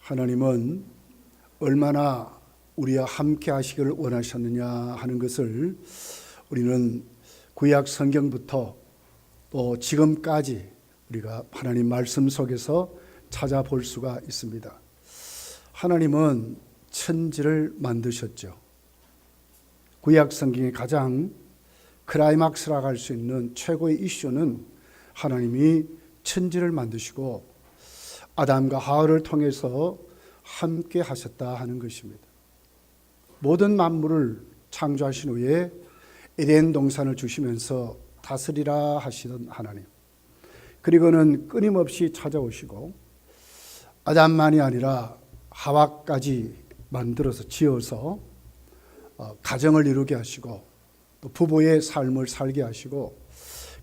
하나님은 얼마나 우리와 함께 하시기를 원하셨느냐 하는 것을 우리는 구약 성경부터 또 지금까지 우리가 하나님 말씀 속에서 찾아볼 수가 있습니다. 하나님은 천지를 만드셨죠. 구약 성경의 가장 클라이막스라고 할 수 있는 최고의 이슈는 하나님이 천지를 만드시고 아담과 하와를 통해서 함께 하셨다 하는 것입니다. 모든 만물을 창조하신 후에 에덴 동산을 주시면서 다스리라 하시던 하나님, 그리고는 끊임없이 찾아오시고 아담만이 아니라 하와까지 만들어서 지어서 가정을 이루게 하시고 또 부부의 삶을 살게 하시고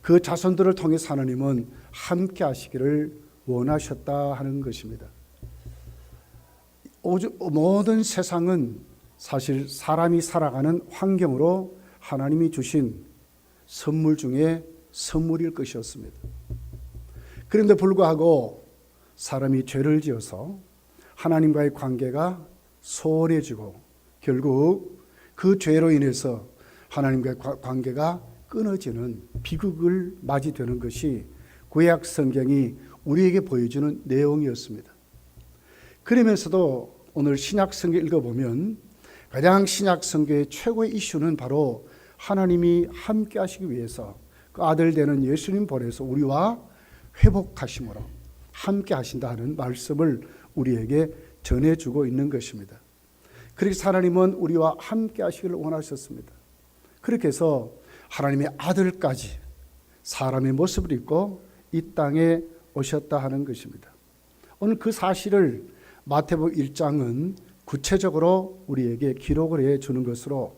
그 자손들을 통해서 하나님은 함께 하시기를 원하셨다 하는 것입니다. 모든 세상은 사실 사람이 살아가는 환경으로 하나님이 주신 선물 중에 선물일 것이었습니다. 그런데 불구하고 사람이 죄를 지어서 하나님과의 관계가 소원해지고 결국 그 죄로 인해서 하나님과의 관계가 끊어지는 비극을 맞이되는 것이 구약 성경이 우리에게 보여주는 내용이었습니다. 그러면서도 오늘 신약 성경 읽어보면 가장 신약 성경의 최고의 이슈는 바로 하나님이 함께 하시기 위해서 그 아들 되는 예수님 보내서 우리와 회복하심으로 함께 하신다는 말씀을 우리에게 전해주고 있는 것입니다. 그래서 하나님은 우리와 함께 하시기를 원하셨습니다. 그렇게 해서 하나님의 아들까지 사람의 모습을 입고 이 땅에 오셨다 하는 것입니다. 오늘 그 사실을 마태복음 1장은 구체적으로 우리에게 기록을 해주는 것으로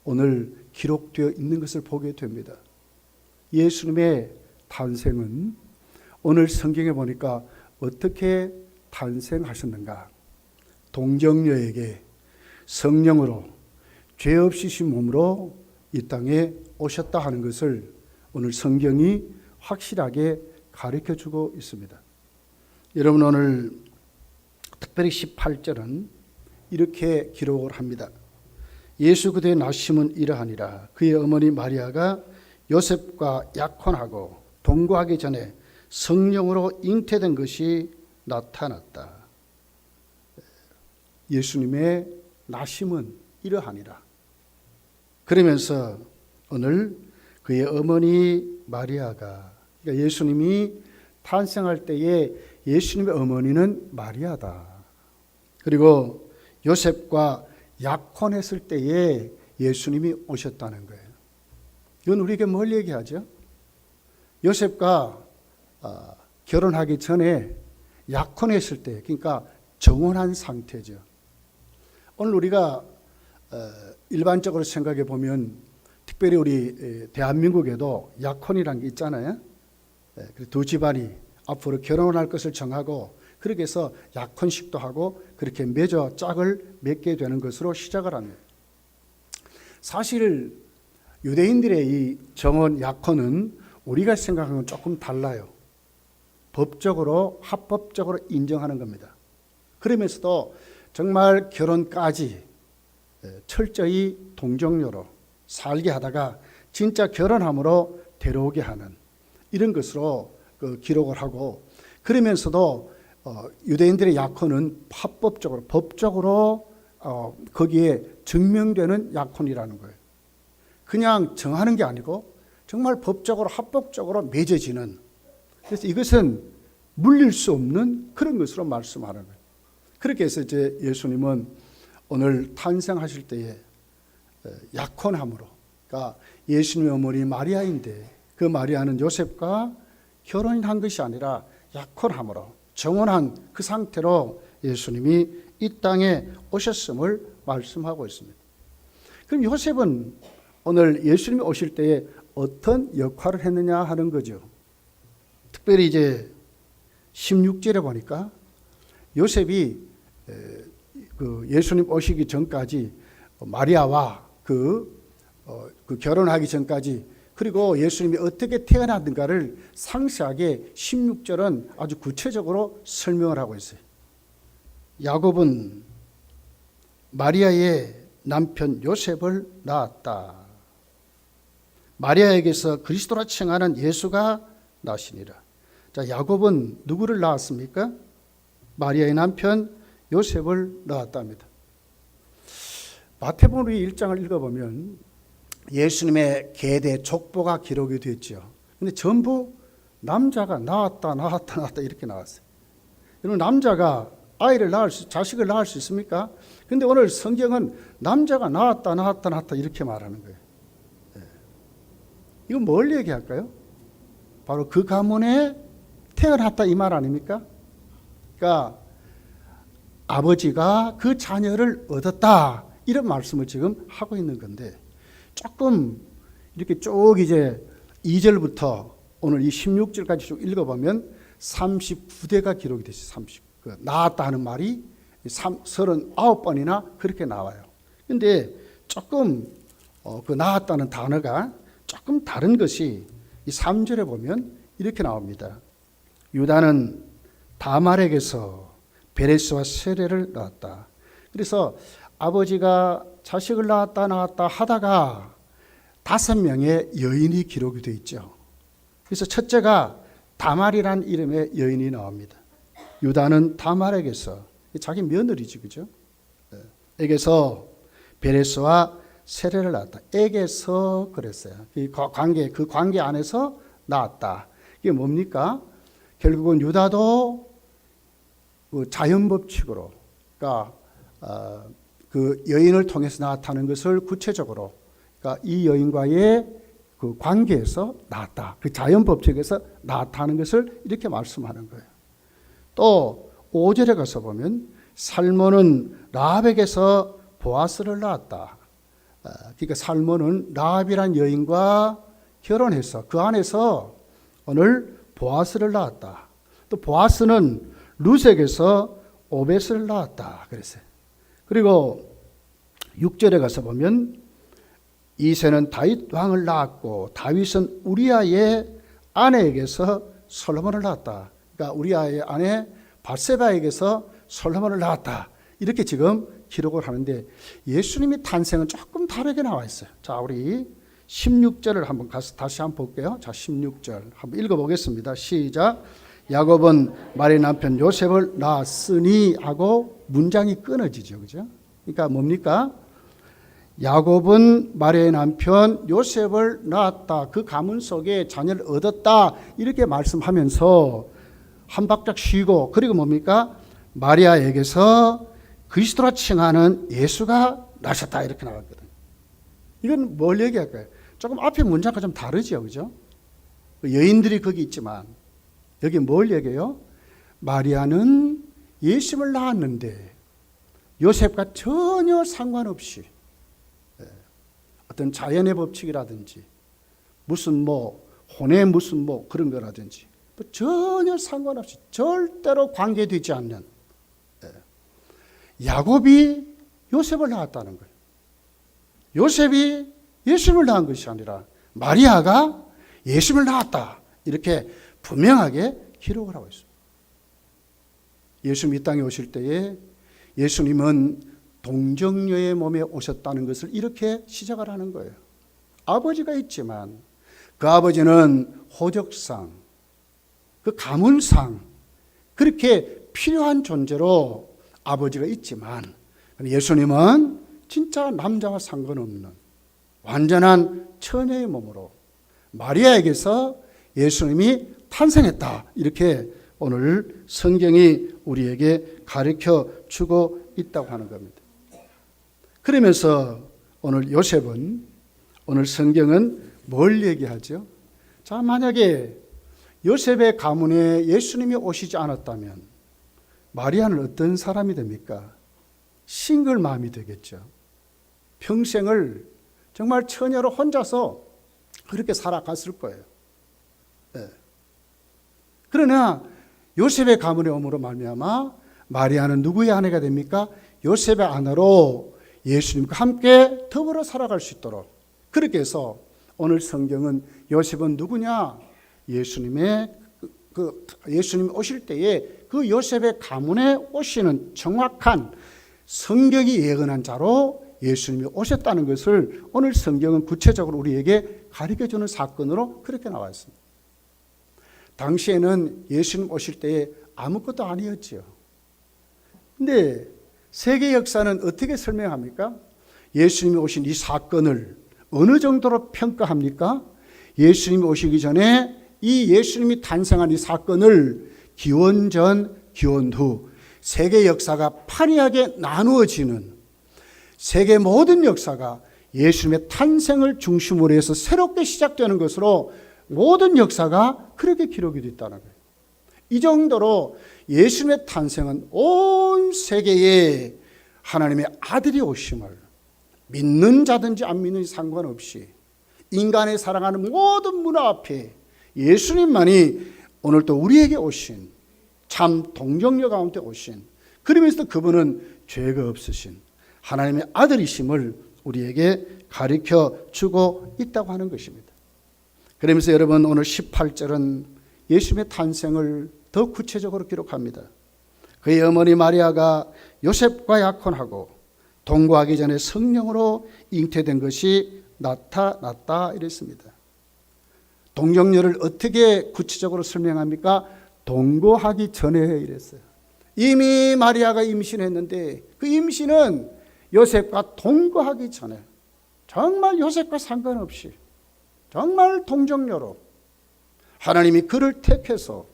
오늘 기록되어 있는 것을 보게 됩니다. 예수님의 탄생은 오늘 성경에 보니까 어떻게 탄생하셨는가? 동정녀에게 성령으로 죄 없으신 몸으로 이 땅에 오셨다 하는 것을 오늘 성경이 확실하게 가르쳐주고 있습니다. 여러분, 오늘 특별히 18절은 이렇게 기록을 합니다. 예수 그대의 나심은 이러하니라. 그의 어머니 마리아가 요셉과 약혼하고 동거하기 전에 성령으로 잉태된 것이 나타났다. 예수님의 나심은 이러하니라. 그러면서 오늘 그의 어머니 마리아가, 그러니까 예수님이 탄생할 때에 예수님의 어머니는 마리아다. 그리고 요셉과 약혼했을 때에 예수님이 오셨다는 거예요. 이건 우리에게 뭘 얘기하죠? 요셉과 결혼하기 전에 약혼했을 때, 그러니까 정혼한 상태죠. 오늘 우리가 일반적으로 생각해 보면 특별히 우리 대한민국에도 약혼이라는 게 있잖아요. 두 집안이 앞으로 결혼할 것을 정하고 그렇게 해서 약혼식도 하고 그렇게 맺어 짝을 맺게 되는 것으로 시작을 합니다. 사실 유대인들의 이 정혼 약혼은 우리가 생각하는 건 조금 달라요. 법적으로 합법적으로 인정하는 겁니다. 그러면서도 정말 결혼까지 철저히 동정녀로 살게 하다가 진짜 결혼함으로 데려오게 하는 이런 것으로 기록을 하고, 그러면서도 유대인들의 약혼은 합법적으로 법적으로 거기에 증명되는 약혼이라는 거예요. 그냥 정하는 게 아니고 정말 법적으로 합법적으로 맺어지는, 그래서 이것은 물릴 수 없는 그런 것으로 말씀하는 거예요. 그렇게 해서 이제 예수님은 오늘 탄생하실 때에 약혼함으로, 그러니까 예수님의 어머니 마리아인데 그 마리아는 요셉과 결혼한 것이 아니라 약혼함으로 정혼한 그 상태로 예수님이 이 땅에 오셨음을 말씀하고 있습니다. 그럼 요셉은 오늘 예수님이 오실 때에 어떤 역할을 했느냐 하는 거죠. 특별히 이제 16절에 보니까 요셉이 그 예수님 오시기 전까지 마리아와 그 결혼하기 전까지, 그리고 예수님이 어떻게 태어났는가를 상세하게 16절은 아주 구체적으로 설명을 하고 있어요. 야곱은 마리아의 남편 요셉을 낳았다. 마리아에게서 그리스도라 칭하는 예수가 나시니라. 자, 야곱은 누구를 낳았습니까? 마리아의 남편 요셉을 낳았답니다. 마태복음 1장을 읽어보면 예수님의 계대 족보가 기록이 됐죠. 근데 전부 남자가 낳았다 이렇게 나왔어요. 여러분, 남자가 자식을 낳을 수 있습니까? 근데 오늘 성경은 남자가 낳았다 이렇게 말하는 거예요. 이건 뭘 얘기할까요? 바로 그 가문에 태어났다 이 말 아닙니까? 그러니까 아버지가 그 자녀를 얻었다 이런 말씀을 지금 하고 있는 건데, 조금 이렇게 쭉 이제 2절부터 오늘 이 16절까지 쭉 읽어보면 39대가 기록이 됐어요. 낳았다 하는 말이 39번이나 그렇게 나와요. 근데 조금 그 낳았다는 단어가 조금 다른 것이 이 3절에 보면 이렇게 나옵니다. 유다는 다말에게서 베레스와 세레를 낳았다. 그래서 아버지가 자식을 낳았다 하다가 5명의 여인이 기록이 되어 있죠. 그래서 첫째가 다말이라는 이름의 여인이 나옵니다. 유다는 다말에게서, 자기 며느리지, 그죠? 에게서 베레스와 세레를 낳았다. 에게서 그랬어요. 그 관계 안에서 낳았다. 이게 뭡니까? 결국은 유다도 그 자연법칙으로, 그러니까 그 여인을 통해서 나타나는 것을 구체적으로, 그러니까 이 여인과의 그 관계에서 나왔다. 그 자연법칙에서 나타나는 것을 이렇게 말씀하는 거예요. 또 5절에 가서 보면 살몬은 라합에게서 보아스를 낳았다. 그러니까 살몬은 라합이란 여인과 결혼해서 그 안에서 오늘 보아스를 낳았다. 또 보아스는 룻에게서 오벳을 낳았다 그랬어요. 그리고 6절에 가서 보면 이새는 다윗 왕을 낳았고 다윗은 우리아의 아내에게서 솔로몬을 낳았다. 그러니까 우리아의 아내 밧세바에게서 솔로몬을 낳았다. 이렇게 지금 기록을 하는데 예수님의 탄생은 조금 다르게 나와 있어요. 자, 우리 16절을 한번 가서 다시 한번 볼게요. 자, 16절 한번 읽어보겠습니다. 시작. 야곱은 마리아 남편 요셉을 낳았으니 하고 문장이 끊어지죠. 그죠? 그러니까 뭡니까? 야곱은 마리아의 남편 요셉을 낳았다. 그 가문 속에 자녀를 얻었다. 이렇게 말씀하면서 한 박자 쉬고, 그리고 뭡니까? 마리아에게서 그리스도라 칭하는 예수가 나셨다. 이렇게 나왔거든요. 이건 뭘 얘기할까요? 조금 앞에 문장과 좀 다르죠. 그죠? 여인들이 거기 있지만 여기 뭘 얘기해요? 마리아는 예수를 낳았는데 요셉과 전혀 상관없이 어떤 자연의 법칙이라든지 무슨 혼의 무슨 그런 거라든지 전혀 상관없이 절대로 관계되지 않는 야곱이 요셉을 낳았다는 거예요. 요셉이 예수를 낳은 것이 아니라 마리아가 예수를 낳았다. 이렇게 분명하게 기록을 하고 있습니다. 예수님 이 땅에 오실 때에 예수님은 동정녀의 몸에 오셨다는 것을 이렇게 시작을 하는 거예요. 아버지가 있지만 그 아버지는 호적상, 그 가문상 그렇게 필요한 존재로 아버지가 있지만 예수님은 진짜 남자와 상관없는 완전한 처녀의 몸으로 마리아에게서 예수님이 탄생했다. 이렇게 오늘 성경이 우리에게 가르쳐 주고 있다고 하는 겁니다. 그러면서 오늘 요셉은, 오늘 성경은 뭘 얘기하죠? 자, 만약에 요셉의 가문에 예수님이 오시지 않았다면 마리아는 어떤 사람이 됩니까? 싱글맘이 되겠죠. 평생을 정말 처녀로 혼자서 그렇게 살아갔을 거예요. 네. 그러나 요셉의 가문에 오므로 말미암아 마리아는 누구의 아내가 됩니까? 요셉의 아내로 예수님과 함께 더불어 살아갈 수 있도록, 그렇게 해서 오늘 성경은 요셉은 누구냐? 예수님의 예수님 오실 때에 그 요셉의 가문에 오시는 정확한 성경이 예언한 자로 예수님이 오셨다는 것을 오늘 성경은 구체적으로 우리에게 가르쳐주는 사건으로 그렇게 나와 있습니다. 당시에는 예수님 오실 때에 아무것도 아니었지요. 근데 세계 역사는 어떻게 설명합니까? 예수님이 오신 이 사건을 어느 정도로 평가합니까? 예수님이 오시기 전에 이 예수님이 탄생한 이 사건을 기원전, 기원후 세계 역사가 파리하게 나누어지는 세계 모든 역사가 예수님의 탄생을 중심으로 해서 새롭게 시작되는 것으로 모든 역사가 그렇게 기록이 됐다는 거예요. 이 정도로 예수님의 탄생은 온 세계에 하나님의 아들이 오심을 믿는 자든지 안 믿는 상관없이 인간의 사랑하는 모든 문화 앞에 예수님만이 오늘 또 우리에게 오신 참 동정녀 가운데 오신, 그러면서 그분은 죄가 없으신 하나님의 아들이심을 우리에게 가르쳐 주고 있다고 하는 것입니다. 그러면서 여러분 오늘 18절은 예수님의 탄생을 더 구체적으로 기록합니다. 그의 어머니 마리아가 요셉과 약혼하고 동거하기 전에 성령으로 잉태된 것이 나타났다 이랬습니다. 동정녀를 어떻게 구체적으로 설명합니까? 동거하기 전에 이랬어요. 이미 마리아가 임신했는데 그 임신은 요셉과 동거하기 전에 정말 요셉과 상관없이 정말 동정녀로 하나님이 그를 택해서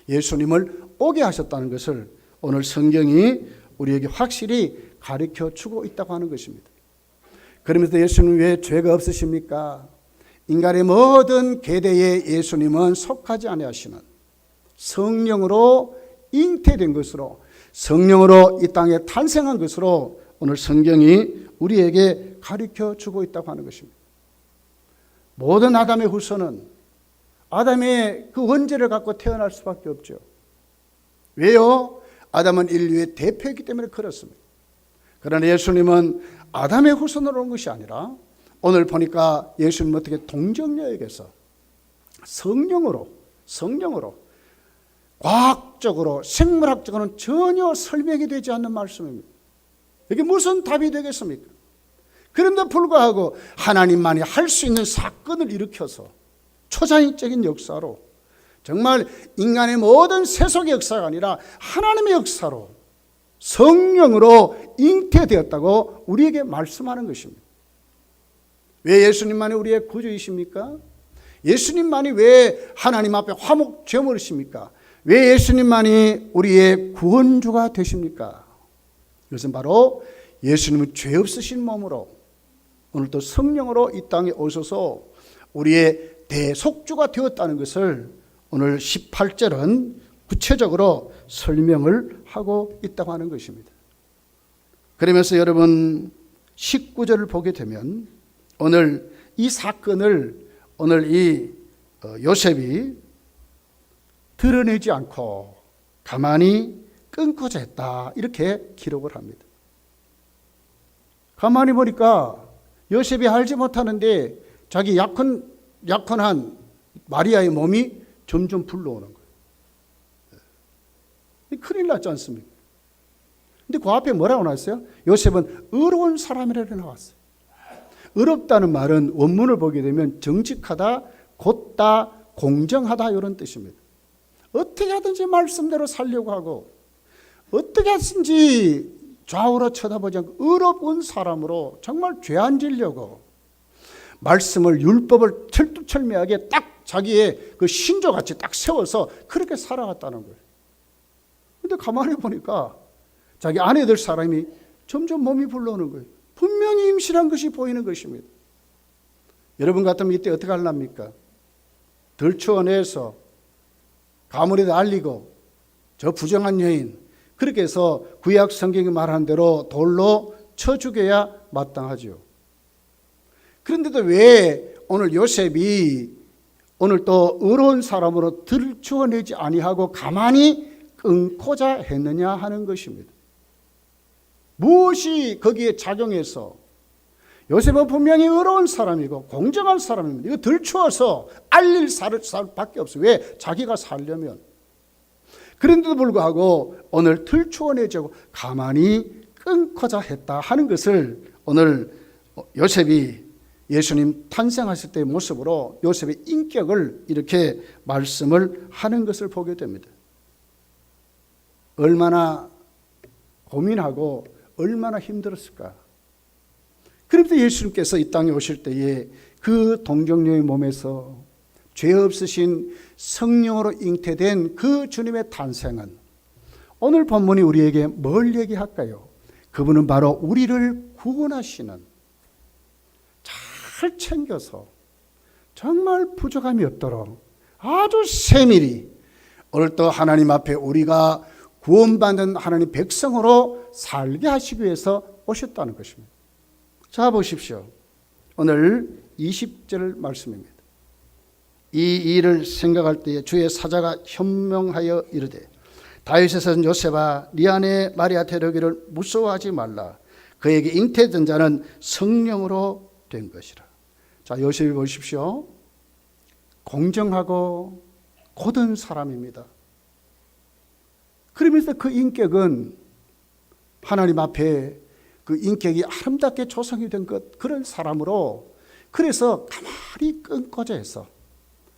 예수님을 오게 하셨다는 것을 오늘 성경이 우리에게 확실히 가르쳐 주고 있다고 하는 것입니다. 그러면서 예수님은 왜 죄가 없으십니까? 인간의 모든 계대에 예수님은 속하지 아니하시는 성령으로 잉태된 것으로, 성령으로 이 땅에 탄생한 것으로 오늘 성경이 우리에게 가르쳐 주고 있다고 하는 것입니다. 모든 아담의 후손은 아담의 그 원죄를 갖고 태어날 수밖에 없죠. 왜요? 아담은 인류의 대표이기 때문에 그렇습니다. 그러나 예수님은 아담의 후손으로 온 것이 아니라 오늘 보니까 예수님은 어떻게 동정녀에게서 성령으로 과학적으로 생물학적으로는 전혀 설명이 되지 않는 말씀입니다. 이게 무슨 답이 되겠습니까? 그런데 불구하고 하나님만이 할 수 있는 사건을 일으켜서 초자연적인 역사로 정말 인간의 모든 세속의 역사가 아니라 하나님의 역사로 성령으로 잉태되었다고 우리에게 말씀하는 것입니다. 왜 예수님만이 우리의 구주이십니까? 예수님만이 왜 하나님 앞에 화목 제물이십니까? 왜 예수님만이 우리의 구원주가 되십니까? 이것은 바로 예수님은 죄 없으신 몸으로 오늘도 성령으로 이 땅에 오셔서 우리의 대속주가 되었다는 것을 오늘 18절은 구체적으로 설명을 하고 있다고 하는 것입니다. 그러면서 여러분 19절을 보게 되면 오늘 이 사건을 오늘 이 요셉이 드러내지 않고 가만히 끊고자 했다 이렇게 기록을 합니다. 가만히 보니까 요셉이 알지 못하는데 자기 약혼한 마리아의 몸이 점점 불러오는 거예요. 큰일 났지 않습니까? 근데 그 앞에 뭐라고 나왔어요? 요셉은 의로운 사람이라고 나왔어요. 의롭다는 말은 원문을 보게 되면 정직하다, 곧다, 공정하다 이런 뜻입니다. 어떻게 하든지 말씀대로 살려고 하고 어떻게 하든지 좌우로 쳐다보지 않고 의로운 사람으로 정말 죄 안 지려고 말씀을 율법을 철두철미하게 딱 자기의 그 신조같이 딱 세워서 그렇게 살아갔다는 거예요. 근데 가만히 보니까 자기 아내 될 사람이 점점 몸이 불러오는 거예요. 분명히 임신한 것이 보이는 것입니다. 여러분 같으면 이때 어떻게 하렵니까? 들추어내서 가문에다 알리고 저 부정한 여인 그렇게 해서 구약 성경이 말하는 대로 돌로 쳐 죽여야 마땅하죠. 그런데도 왜 오늘 요셉이 오늘 또 의로운 사람으로 들추어내지 아니하고 가만히 끊고자 했느냐 하는 것입니다. 무엇이 거기에 작용해서 요셉은 분명히 의로운 사람이고 공정한 사람입니다. 이거 들추어서 알릴 수밖에 없어요. 왜? 자기가 살려면. 그런데도 불구하고 오늘 들추어내자고 가만히 끊고자 했다 하는 것을 오늘 요셉이 예수님 탄생하실 때의 모습으로 요셉의 인격을 이렇게 말씀을 하는 것을 보게 됩니다. 얼마나 고민하고 얼마나 힘들었을까. 그런데 예수님께서 이 땅에 오실 때에 그 동정녀의 몸에서 죄 없으신 성령으로 잉태된 그 주님의 탄생은 오늘 본문이 우리에게 뭘 얘기할까요? 그분은 바로 우리를 구원하시는, 잘 챙겨서 정말 부족함이 없도록 아주 세밀히 오늘 또 하나님 앞에 우리가 구원받는 하나님 백성으로 살게 하시기 위해서 오셨다는 것입니다. 자, 보십시오. 오늘 20절 말씀입니다. 이 일을 생각할 때에 주의 사자가 현명하여 이르되 다윗의 선 요셉아 네 아내 마리아 데려오기를 무서워하지 말라. 그에게 잉태된 자는 성령으로 된 것이라. 자, 요셉이 보십시오. 공정하고 고든 사람입니다. 그러면서 그 인격은 하나님 앞에 그 인격이 아름답게 조성이 된 것, 그런 사람으로, 그래서 가만히 끊고자 해서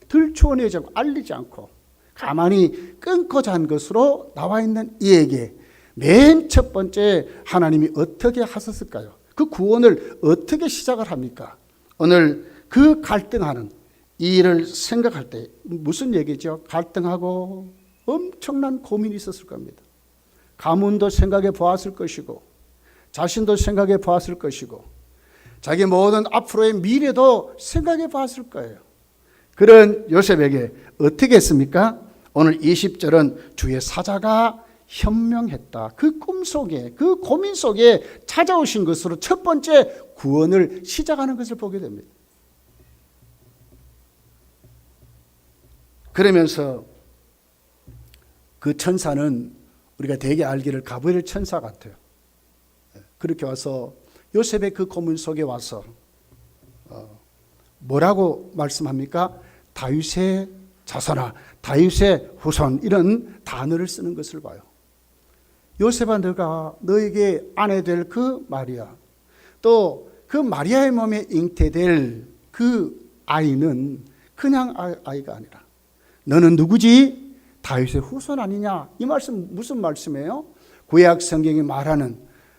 들추어내지 않고 알리지 않고 가만히 끊고자 한 것으로 나와 있는 이에게 맨 첫 번째 하나님이 어떻게 하셨을까요? 그 구원을 어떻게 시작을 합니까? 오늘 그 갈등하는 이 일을 생각할 때 무슨 얘기죠? 갈등하고 엄청난 고민이 있었을 겁니다. 가문도 생각해 보았을 것이고 자신도 생각해 보았을 것이고 자기 모든 앞으로의 미래도 생각해 보았을 거예요. 그런 요셉에게 어떻게 했습니까? 오늘 20절은 주의 사자가 현명했다. 그 꿈 속에, 그 고민 속에 찾아오신 것으로 첫 번째 구원을 시작하는 것을 보게 됩니다. 그러면서 그 천사는 우리가 대개 알기를 가브리엘 천사 같아요. 그렇게 와서 요셉의 그 고문 속에 와서 뭐라고 말씀합니까? 다윗의 자손아, 다윗의 후손, 이런 단어를 쓰는 것을 봐요. 요셉아, 너가 너에게 아내 될 그 마리아, 또 그 마리아의 몸에 잉태될 그 아이는 그냥 아이가 아니라 너는 누구지? 다윗의 후손 아니냐? 이 말씀 무슨 말씀이에요? 구약 성경이 말하는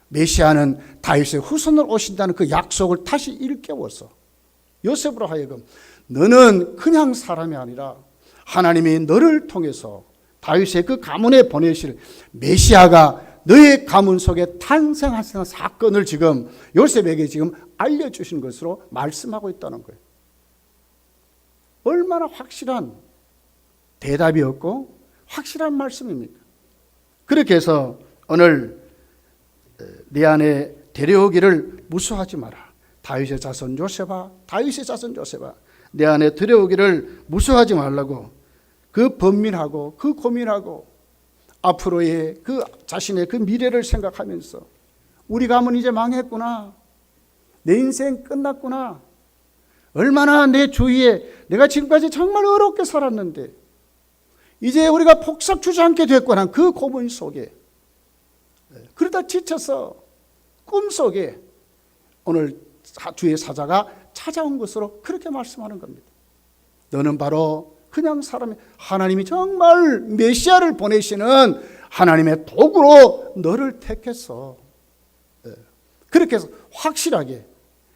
메시아는 다윗의 후손으로 오신다는 그 약속을 다시 일깨워서 요셉으로 하여금 너는 그냥 사람이 아니라 하나님이 너를 통해서 다윗의 그 가문에 보내실 메시아가 너의 가문 속에 탄생하시는 사건을 지금 요셉에게 지금 알려주신 것으로 말씀하고 있다는 거예요. 얼마나 확실한 대답이었고 확실한 말씀입니까? 그렇게 해서 오늘 네 안에 데려오기를 무서워하지 마라. 다윗의 자손 요셉아, 다윗의 자손 요셉아, 내 안에 들여오기를 무서워하지 말라고 그 번민하고 그 고민하고 앞으로의 그 자신의 그 미래를 생각하면서 우리 가문 이제 망했구나, 내 인생 끝났구나, 얼마나 내 주위에 내가 지금까지 정말 어렵게 살았는데 이제 우리가 폭삭 주저앉게 됐구나, 그 고민 속에 그러다 지쳐서 꿈속에 오늘 주의 사자가 찾아온 것으로 그렇게 말씀하는 겁니다. 너는 바로 그냥 사람이, 하나님이 정말 메시아를 보내시는 하나님의 도구로 너를 택했어. 그렇게 해서 확실하게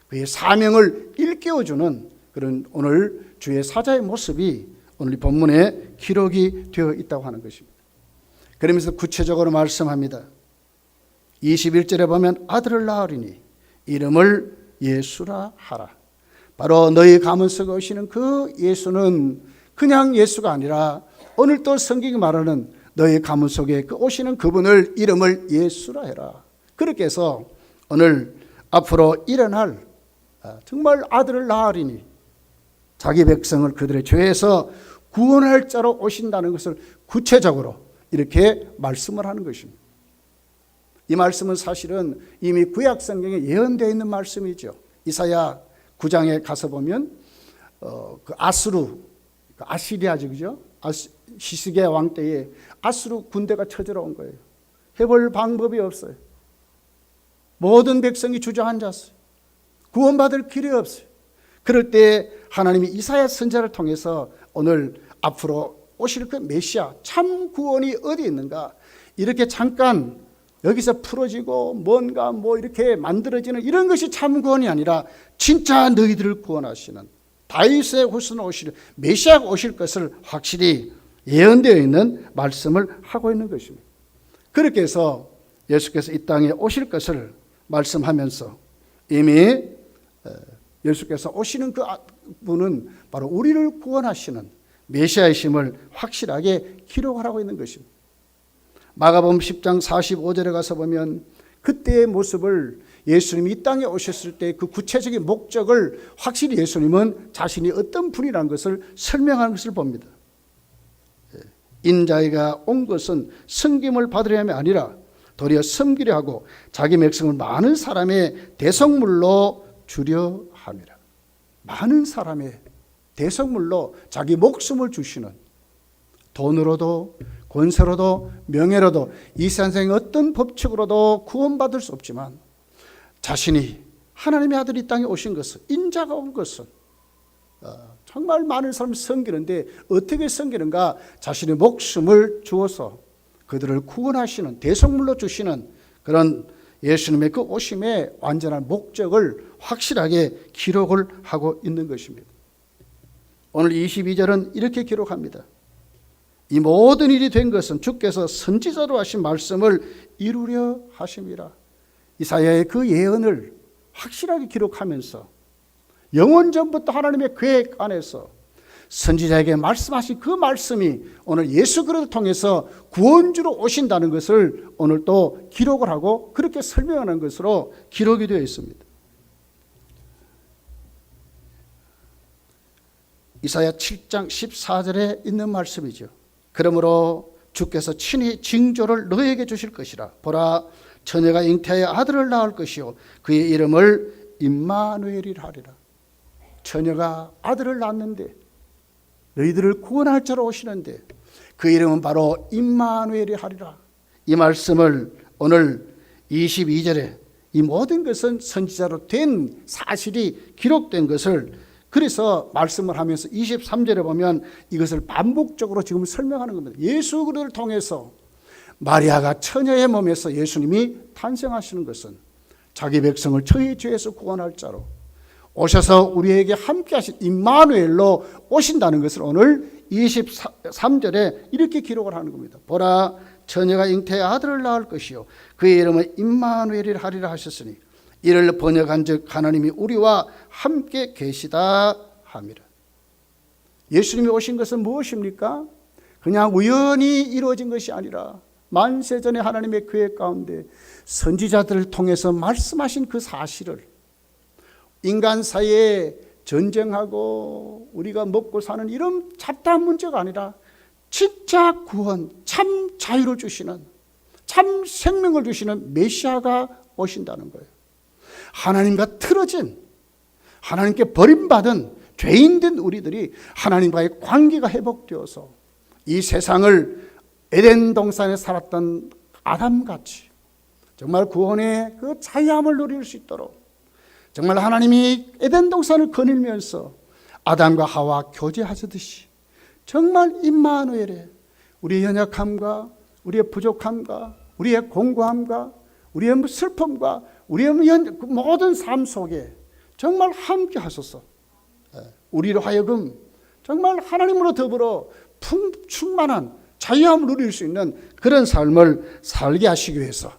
그의 사명을 일깨워주는 그런 오늘 주의 사자의 모습이 오늘 본문에 기록이 되어 있다고 하는 것입니다. 그러면서 구체적으로 말씀합니다. 21절에 보면 아들을 낳으리니 이름을 예수라 하라. 바로 너희 가문 속에 오시는 그 예수는 그냥 예수가 아니라 오늘 또 성경이 말하는 너희 가문 속에 오시는 그분을 이름을 예수라 해라. 그렇게 해서 오늘 앞으로 일어날 정말 아들을 낳으리니 자기 백성을 그들의 죄에서 구원할 자로 오신다는 것을 구체적으로 이렇게 말씀을 하는 것입니다. 이 말씀은 사실은 이미 구약 성경에 예언되어 있는 말씀이죠. 이사야 9장에 가서 보면 그 아수르, 그 아시리아죠, 그죠? 히스기야 왕 때에 아수르 군대가 쳐들어온 거예요. 해볼 방법이 없어요. 모든 백성이 주저앉았어요. 구원받을 길이 없어요. 그럴 때 하나님이 이사야 선지자를 통해서 오늘 앞으로 오실 그 메시아 참 구원이 어디 있는가, 이렇게 잠깐 여기서 풀어지고 뭔가 이렇게 만들어지는 이런 것이 참 구원이 아니라 진짜 너희들을 구원하시는 다윗의 후손 오실 메시아가 오실 것을 확실히 예언되어 있는 말씀을 하고 있는 것입니다. 그렇게 해서 예수께서 이 땅에 오실 것을 말씀하면서 이미 예수께서 오시는 그 분은 바로 우리를 구원하시는 메시아이심을 확실하게 기록을 하고 있는 것입니다. 마가복음 10장 45절에 가서 보면 그때의 모습을, 예수님이 이 땅에 오셨을 때 그 구체적인 목적을 확실히 예수님은 자신이 어떤 분이라는 것을 설명하는 것을 봅니다. 인자가 온 것은 섬김을 받으려 함이 아니라 도리어 섬기려 하고 자기 백성을 많은 사람의 대속물로 주려 함이라. 많은 사람의 대속물로 자기 목숨을 주시는, 돈으로도 권세로도 명예로도 이 세상의 어떤 법칙으로도 구원받을 수 없지만 자신이 하나님의 아들이 이 땅에 오신 것은, 인자가 온 것은 정말 많은 사람이 섬기는데 어떻게 섬기는가? 자신의 목숨을 주어서 그들을 구원하시는, 대속물로 주시는 그런 예수님의 그 오심의 완전한 목적을 확실하게 기록을 하고 있는 것입니다. 오늘 22절은 이렇게 기록합니다. 이 모든 일이 된 것은 주께서 선지자로 하신 말씀을 이루려 하심이라. 이사야의 그 예언을 확실하게 기록하면서 영원전부터 하나님의 계획 안에서 선지자에게 말씀하신 그 말씀이 오늘 예수 그리스도를 통해서 구원주로 오신다는 것을 오늘 또 기록을 하고 그렇게 설명하는 것으로 기록이 되어 있습니다. 이사야 7장 14절에 있는 말씀이죠. 그러므로 주께서 친히 징조를 너에게 주실 것이라. 보라, 처녀가 잉태하여 아들을 낳을 것이요 그의 이름을 임마누엘이라 하리라. 처녀가 아들을 낳는데, 너희들을 구원할 자로 오시는데 그 이름은 바로 임마누엘이 하리라. 이 말씀을 오늘 22절에 이 모든 것은 선지자로 된 사실이 기록된 것을, 그래서 말씀을 하면서 23절에 보면 이것을 반복적으로 지금 설명하는 겁니다. 예수 그리스도를 통해서 마리아가 처녀의 몸에서 예수님이 탄생하시는 것은 자기 백성을 저희 죄에서 구원할 자로 오셔서 우리에게 함께 하신 임마누엘로 오신다는 것을 오늘 23절에 이렇게 기록을 하는 겁니다. 보라, 처녀가 잉태의 아들을 낳을 것이요 그의 이름은 임마누엘이라 하리라 하셨으니 이를 번역한 즉 하나님이 우리와 함께 계시다 함이라. 예수님이 오신 것은 무엇입니까? 그냥 우연히 이루어진 것이 아니라 만세전에 하나님의 계획 가운데 선지자들을 통해서 말씀하신 그 사실을, 인간 사이에 전쟁하고 우리가 먹고 사는 이런 잡다한 문제가 아니라 진짜 구원, 참 자유를 주시는, 참 생명을 주시는 메시아가 오신다는 거예요. 하나님과 틀어진, 하나님께 버림받은 죄인된 우리들이 하나님과의 관계가 회복되어서 이 세상을 에덴 동산에 살았던 아담같이 정말 구원의 그 자유함을 누릴 수 있도록, 정말 하나님이 에덴 동산을 거닐면서 아담과 하와 교제하셨듯이 정말 임마누엘의 우리의 연약함과 우리의 부족함과 우리의 공고함과 우리의 슬픔과 우리의 모든 삶 속에 정말 함께 하소서. 우리로 하여금 정말 하나님으로 더불어 충만한 자유함을 누릴 수 있는 그런 삶을 살게 하시기 위해서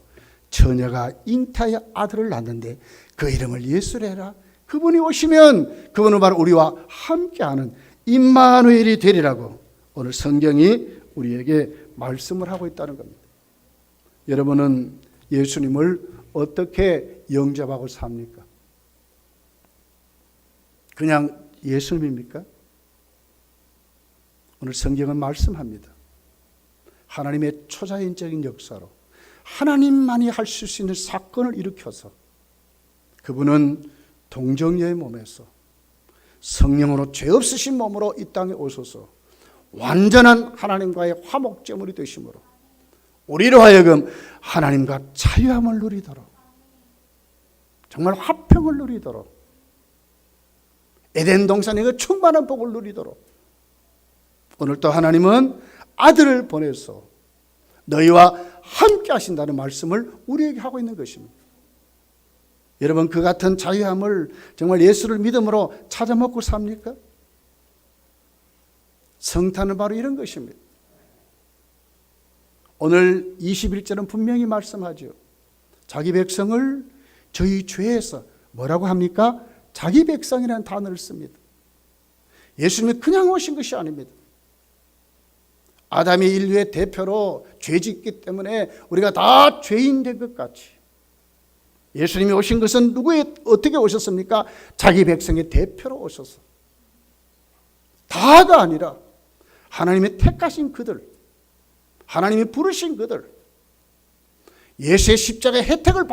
처녀가 잉태하여 아들을 낳는데 그 이름을 예수라 해라. 그분이 오시면 그분은 바로 우리와 함께하는 임마누엘이 되리라고 오늘 성경이 우리에게 말씀을 하고 있다는 겁니다. 여러분은 예수님을 어떻게 영접하고 삽니까? 그냥 예수님입니까? 오늘 성경은 말씀합니다. 하나님의 초자연적인 역사로 하나님만이 할 수 있는 사건을 일으켜서 그분은 동정녀의 몸에서 성령으로 죄 없으신 몸으로 이 땅에 오셔서 완전한 하나님과의 화목제물이 되심으로 우리로 하여금 하나님과 자유함을 누리도록, 정말 화평을 누리도록, 에덴 동산의 그 충만한 복을 누리도록 오늘 또 하나님은 아들을 보내서 너희와 함께 하신다는 말씀을 우리에게 하고 있는 것입니다. 여러분, 그 같은 자유함을 정말 예수를 믿음으로 찾아 먹고 삽니까? 성탄은 바로 이런 것입니다. 오늘 21절은 분명히 말씀하죠. 자기 백성을 저희 죄에서 뭐라고 합니까? 자기 백성이라는 단어를 씁니다. 예수님이 그냥 오신 것이 아닙니다. 아담이 인류의 대표로 죄짓기 때문에 우리가 다 죄인 된 것 같이 예수님이 오신 것은 어떻게 오셨습니까? 자기 백성의 대표로 오셔서, 다가 아니라 하나님의 택하신 그들, 하나님이 부르신 그들, 예수의 십자가의 혜택을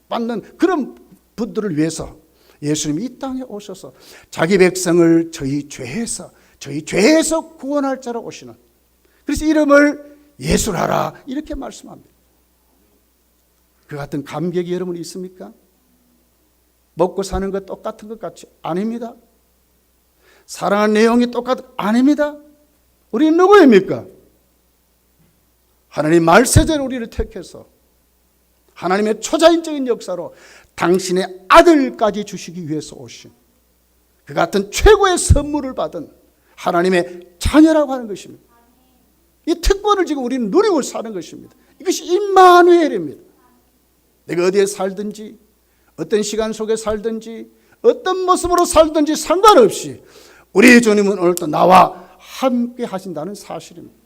받는 그런 분들을 위해서 예수님이 이 땅에 오셔서 자기 백성을 저희 죄에서 구원할 자로 오시는, 그래서 이름을 예수라라 이렇게 말씀합니다. 그 같은 감격이 여러분 있습니까? 먹고 사는 것 똑같은 것 같이? 아닙니다. 사랑하는 내용이 아닙니다. 우리는 누구입니까? 하나님 말세대로 우리를 택해서 하나님의 초자연적인 역사로 당신의 아들까지 주시기 위해서 오신 그 같은 최고의 선물을 받은 하나님의 자녀라고 하는 것입니다. 이 특권을 지금 우리는 누리고 사는 것입니다. 이것이 임마누엘입니다. 내가 어디에 살든지, 어떤 시간 속에 살든지, 어떤 모습으로 살든지 상관없이 우리 주님은 오늘 또 나와 함께 하신다는 사실입니다.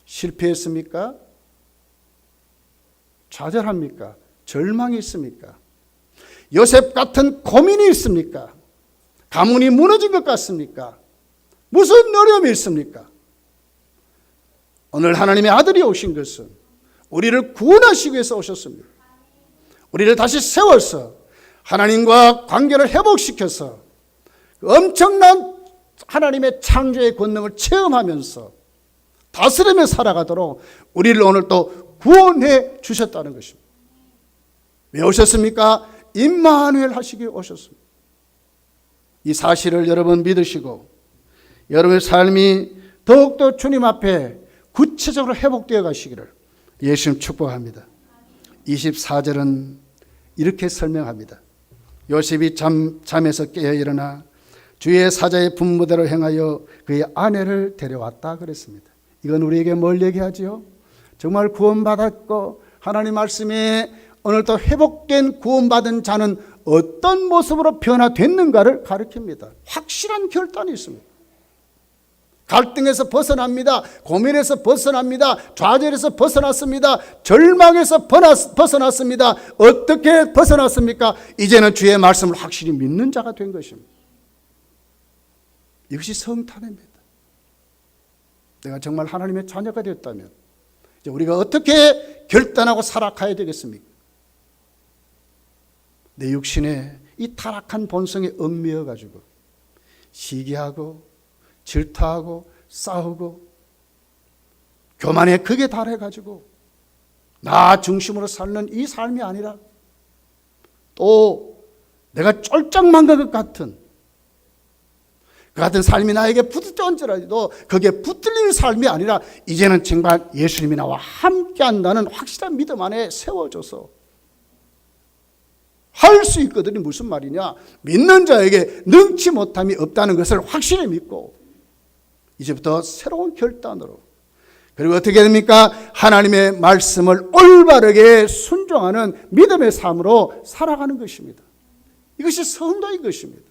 실패했습니까? 좌절합니까? 절망이 있습니까? 요셉 같은 고민이 있습니까? 가문이 무너진 것 같습니까? 무슨 어려움이 있습니까? 오늘 하나님의 아들이 오신 것은 우리를 구원하시기 위해서 오셨습니다. 우리를 다시 세워서 하나님과 관계를 회복시켜서 엄청난 하나님의 창조의 권능을 체험하면서 다스리며 살아가도록 우리를 오늘 또 구원해 주셨다는 것입니다. 왜 오셨습니까? 임마누엘 하시기 위해 오셨습니다. 이 사실을 여러분 믿으시고 여러분의 삶이 더욱더 주님 앞에 구체적으로 회복되어 가시기를 예수님 축복합니다. 24절은 이렇게 설명합니다. 요셉이 잠에서 깨어 일어나 주의 사자의 분무대로 행하여 그의 아내를 데려왔다 그랬습니다. 이건 우리에게 뭘 얘기하지요? 정말 구원받았고 하나님 말씀에 오늘 또 회복된 구원받은 자는 어떤 모습으로 변화됐는가를 가르칩니다. 확실한 결단이 있습니다. 갈등에서 벗어납니다. 고민에서 벗어납니다. 좌절에서 벗어났습니다. 절망에서 벗어났습니다. 어떻게 벗어났습니까? 이제는 주의 말씀을 확실히 믿는 자가 된 것입니다. 이것이 성탄입니다. 내가 정말 하나님의 자녀가 되었다면 이제 우리가 어떻게 결단하고 살아가야 되겠습니까? 내 육신의 이 타락한 본성에 얽매여 가지고 시기하고 질투하고 싸우고 교만에 극에 달해 가지고 나 중심으로 사는 이 삶이 아니라 또 내가 쫄짝망갈 것 같은 그 같은 삶이 나에게 붙을지라도 거기에 붙들리는 삶이 아니라 이제는 정말 예수님이 나와 함께 한다는 확실한 믿음 안에 세워져서 할 수 있거든요. 무슨 말이냐? 믿는 자에게 능치 못함이 없다는 것을 확실히 믿고 이제부터 새로운 결단으로 그리고 어떻게 됩니까? 하나님의 말씀을 올바르게 순종하는 믿음의 삶으로 살아가는 것입니다. 이것이 성도인 것입니다.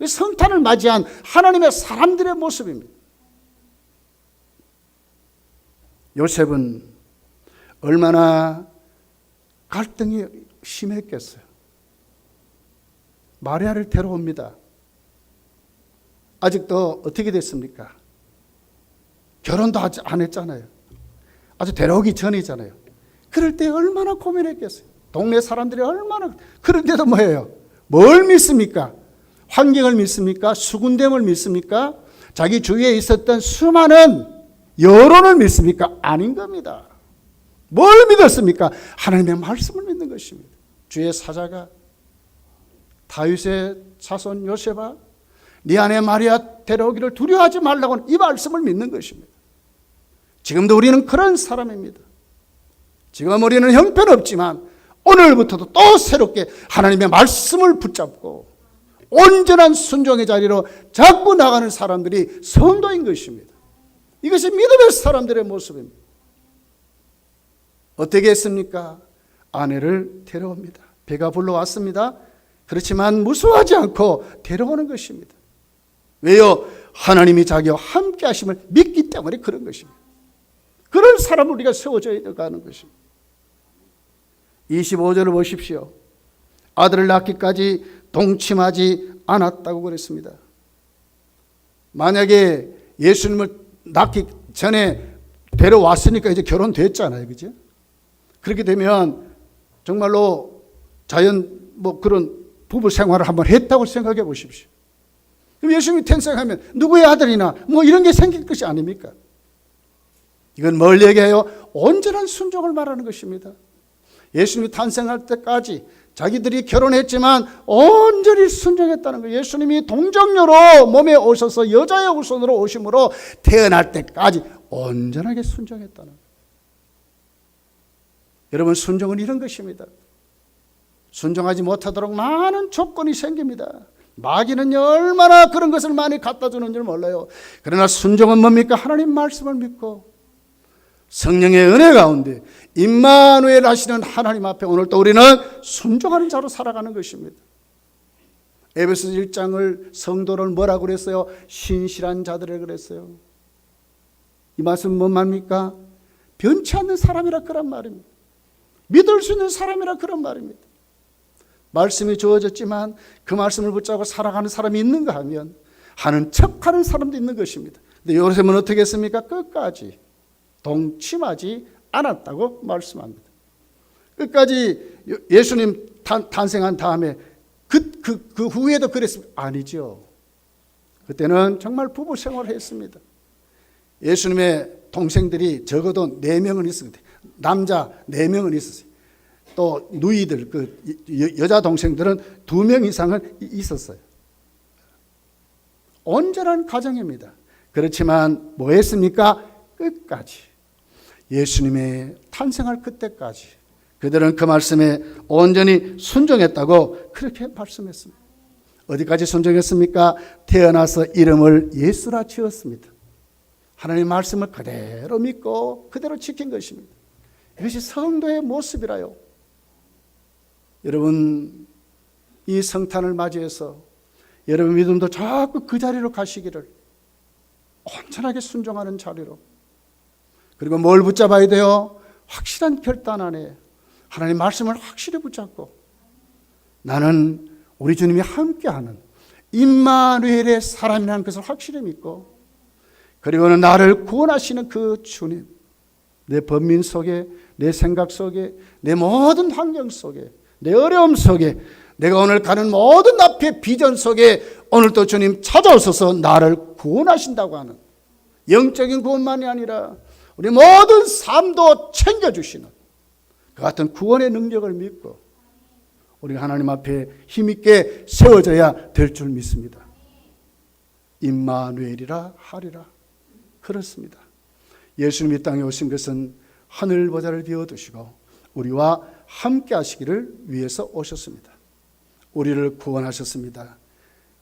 성탄을 맞이한 하나님의 사람들의 모습입니다. 요셉은 얼마나 갈등이 심했겠어요. 마리아를 데려옵니다. 아직도 어떻게 됐습니까? 결혼도 아직 안 했잖아요. 아주 데려오기 전이잖아요. 그럴 때 얼마나 고민했겠어요. 동네 사람들이 얼마나, 그런데도 뭐예요? 뭘 믿습니까? 환경을 믿습니까? 수군됨을 믿습니까? 자기 주위에 있었던 수많은 여론을 믿습니까? 아닌 겁니다. 뭘 믿었습니까? 하나님의 말씀을 믿는 것입니다. 주의 사자가 다윗의 자손 요셉아, 네 아내 마리아 데려오기를 두려워하지 말라고는 이 말씀을 믿는 것입니다. 지금도 우리는 그런 사람입니다. 지금 우리는 형편없지만 오늘부터도 또 새롭게 하나님의 말씀을 붙잡고 온전한 순종의 자리로 자꾸 나가는 사람들이 성도인 것입니다. 이것이 믿음의 사람들의 모습입니다. 어떻게 했습니까? 아내를 데려옵니다. 배가 불러왔습니다. 그렇지만 무서워하지 않고 데려오는 것입니다. 왜요? 하나님이 자기와 함께 하심을 믿기 때문에 그런 것입니다. 그런 사람을 우리가 세워줘야 가는 것입니다. 25절을 보십시오. 아들을 낳기까지 동침하지 않았다고 그랬습니다. 만약에 예수님을 낳기 전에 데려왔으니까 이제 결혼됐잖아요. 그죠? 그렇게 되면 정말로 자연 그런 부부 생활을 한번 했다고 생각해 보십시오. 그럼 예수님이 탄생하면 누구의 아들이나 이런 게 생길 것이 아닙니까? 이건 뭘 얘기해요? 온전한 순종을 말하는 것입니다. 예수님이 탄생할 때까지 자기들이 결혼했지만 온전히 순종했다는 거예요. 예수님이 동정녀로 몸에 오셔서 여자의 후손으로 오심으로 태어날 때까지 온전하게 순종했다는 거예요. 여러분, 순종은 이런 것입니다. 순종하지 못하도록 많은 조건이 생깁니다. 마귀는 얼마나 그런 것을 많이 갖다 주는 줄 몰라요. 그러나 순종은 뭡니까? 하나님 말씀을 믿고 성령의 은혜 가운데 임마누엘 하시는 하나님 앞에 오늘 또 우리는 순종하는 자로 살아가는 것입니다. 에베소 1장을 성도를 뭐라고 그랬어요? 신실한 자들을 그랬어요. 이 말씀은 뭔 말입니까? 변치 않는 사람이라 그런 말입니다. 믿을 수 있는 사람이라 그런 말입니다. 말씀이 주어졌지만 그 말씀을 붙잡고 살아가는 사람이 있는가 하면 하는 척하는 사람도 있는 것입니다. 근데 요셉은 어떻게 했습니까? 끝까지 동침하지 않았다고 말씀합니다. 끝까지 예수님 탄생한 다음에 그 후에도 그랬습니다. 아니죠. 그때는 정말 부부 생활을 했습니다. 예수님의 동생들이 적어도 4명은 있었는데 남자 4명은 있었어요. 또 누이들 여자 동생들은 2명 이상은 있었어요. 온전한 가정입니다. 그렇지만 뭐 했습니까? 끝까지 예수님의 탄생할 그때까지 그들은 그 말씀에 온전히 순종했다고 그렇게 말씀했습니다. 어디까지 순종했습니까? 태어나서 이름을 예수라 지었습니다. 하나님의 말씀을 그대로 믿고 그대로 지킨 것입니다. 이것이 성도의 모습이라요. 여러분, 이 성탄을 맞이해서 여러분 믿음도 자꾸 그 자리로 가시기를, 온전하게 순종하는 자리로. 그리고 뭘 붙잡아야 돼요? 확실한 결단 안에 하나님 말씀을 확실히 붙잡고 나는 우리 주님이 함께하는 임마누엘의 사람이라는 것을 확실히 믿고, 그리고는 나를 구원하시는 그 주님, 내 번민 속에, 내 생각 속에, 내 모든 환경 속에, 내 어려움 속에, 내가 오늘 가는 모든 앞의 비전 속에 오늘도 주님 찾아오셔서 나를 구원하신다고 하는, 영적인 구원만이 아니라 우리 모든 삶도 챙겨주시는 그 같은 구원의 능력을 믿고 우리가 하나님 앞에 힘있게 세워져야 될 줄 믿습니다. 임마누엘이라 하리라. 그렇습니다. 예수님이 땅에 오신 것은 하늘 보좌를 비워두시고 우리와 함께 하시기를 위해서 오셨습니다. 우리를 구원하셨습니다.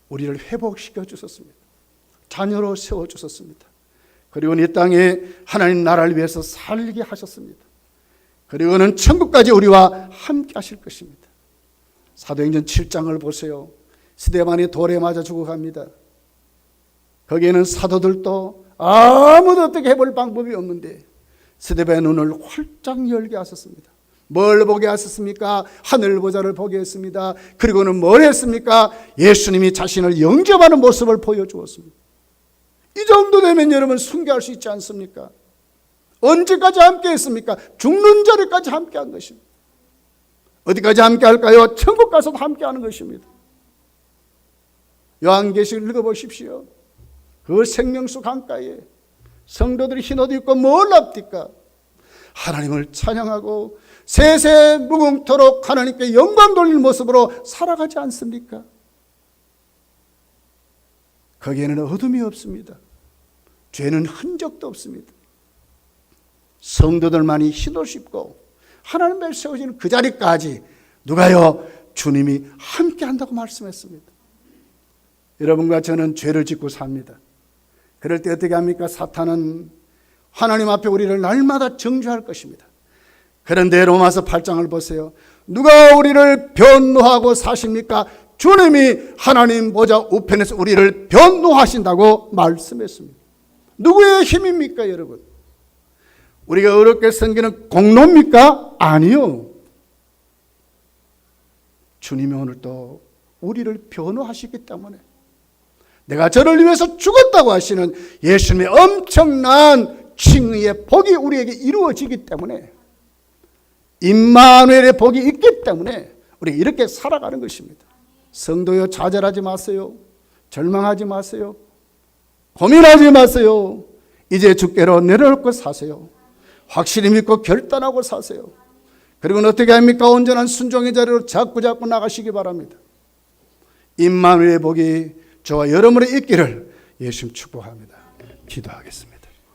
우리를 회복시켜 주셨습니다. 자녀로 세워주셨습니다. 그리고는 이 땅에 하나님 나라를 위해서 살게 하셨습니다. 그리고는 천국까지 우리와 함께 하실 것입니다. 사도행전 7장을 보세요. 스데반이 돌에 맞아 죽어갑니다. 거기에는 사도들도 아무도 어떻게 해볼 방법이 없는데 스데반의 눈을 활짝 열게 하셨습니다. 뭘 보게 하셨습니까? 하늘 보좌를 보게 했습니다. 그리고는 뭘 했습니까? 예수님이 자신을 영접하는 모습을 보여주었습니다. 이 정도 되면 여러분 순교할 수 있지 않습니까? 언제까지 함께 했습니까? 죽는 자리까지 함께 한 것입니다. 어디까지 함께 할까요? 천국 가서도 함께 하는 것입니다. 요한계시록 읽어보십시오. 그 생명수 강가에 성도들이 흰 옷 입고 뭘 합니까? 하나님을 찬양하고 세세 무궁토록 하나님께 영광 돌리는 모습으로 살아가지 않습니까? 거기에는 어둠이 없습니다. 죄는 흔적도 없습니다. 성도들만이 흰 옷 입고 하나님의 세우시는 그 자리까지 누가요? 주님이 함께 한다고 말씀했습니다. 여러분과 저는 죄를 짓고 삽니다. 그럴 때 어떻게 합니까? 사탄은 하나님 앞에 우리를 날마다 정죄할 것입니다. 그런데 로마서 8장을 보세요. 누가 우리를 변노하고 사십니까? 주님이 하나님 보좌 우편에서 우리를 변노하신다고 말씀했습니다. 누구의 힘입니까, 여러분? 우리가 어렵게 섬기는 공로입니까? 아니요. 주님이 오늘 또 우리를 변호하시기 때문에 내가 저를 위해서 죽었다고 하시는 예수님의 엄청난 칭의의 복이 우리에게 이루어지기 때문에, 임마누엘의 복이 있기 때문에 우리가 이렇게 살아가는 것입니다. 성도여, 좌절하지 마세요. 절망하지 마세요. 고민하지 마세요. 이제 주께로 내려놓고 사세요. 확실히 믿고 결단하고 사세요. 그리고는 어떻게 합니까? 온전한 순종의 자리로 자꾸 나가시기 바랍니다. 임마누엘의 복이 저와 여러분의 있기를 예수님 축복합니다. 기도하겠습니다.